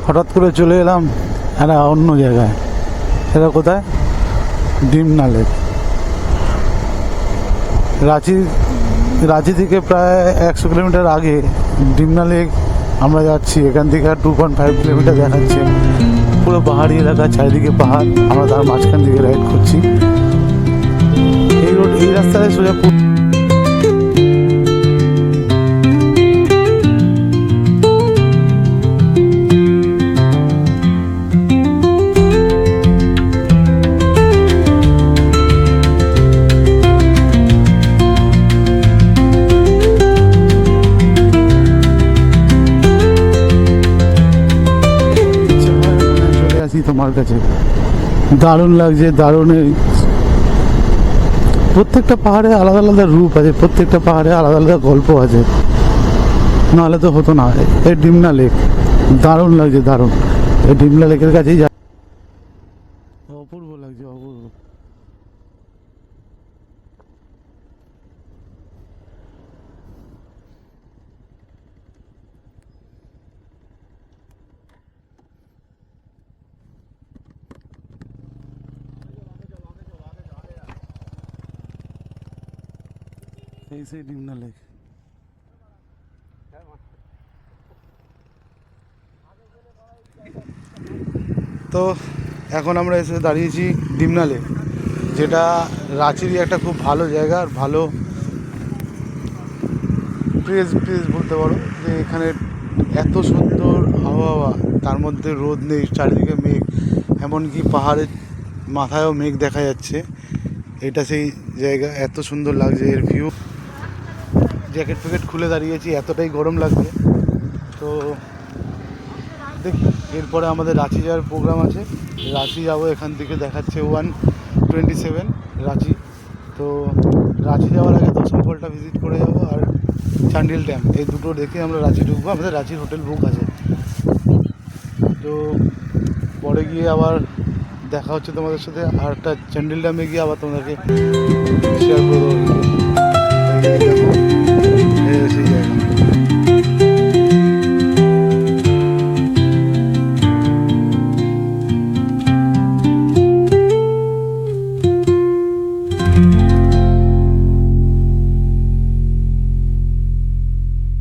হঠাৎ করে চলে এলাম একটা অন্য জায়গায়। এটা কোথায়? ডিমনা লেক। রাঁচি থেকে প্রায় 100 কিলোমিটার আগে ডিমনা লেক আমরা যাচ্ছি। এখান থেকে 2.5 কিলোমিটার দেখাচ্ছে। পুরো পাহাড়ি এলাকা, চারিদিকে পাহাড়, আমরা তার মাঝখান দিকে রাইড করছি। এই রাস্তায় সোজা তোমার কাছে দারুণ লাগছে। দারুণ, প্রত্যেকটা পাহাড়ে আলাদা আলাদা রূপ আছে, প্রত্যেকটা পাহাড়ে আলাদা আলাদা গল্প আছে, নাহলে তো হতো না। এই ডিমনা লেক দারুণ লাগছে, দারুণ। এই ডিমনা লেকের কাছেই অপূর্ব লাগছে, অপূর্ব। এই সেই ডিমনা লেক। তো এখন আমরা এসে দাঁড়িয়েছি ডিমনা লেক, যেটা রাঁচিরই একটা খুব ভালো জায়গা, আর ভালো প্লেস বলতে পারো। যে এখানে এত সুন্দর আবহাওয়া, তার মধ্যে রোদ নেই, চারিদিকে মেঘ, এমনকি পাহাড়ের মাথায়ও মেঘ দেখা যাচ্ছে। এটা সেই জায়গা, এত সুন্দর লাগছে এর ভিউ। জ্যাকেট ফ্যাকেট খুলে দাঁড়িয়েছি, এতটাই গরম লাগছে। তো দেখি এরপরে আমাদের রাঁচি যাওয়ার প্রোগ্রাম আছে। রাঁচি যাবো, এখান থেকে দেখাচ্ছে 127 রাঁচি। তো রাঁচি যাওয়ার আগে দশমফলটা ভিজিট করে যাবো, আর চান্ডিল ড্যাম, এই দুটো দেখে আমরা রাঁচি ঢুকবো। আমাদের রাঁচির হোটেল বুক আছে। তো পরে গিয়ে আবার দেখা হচ্ছে তোমাদের সাথে, আর একটা চান্ডিল ড্যামে গিয়ে আবার তোমাদেরকে শেয়ার করে দেবো সেই জায়গা।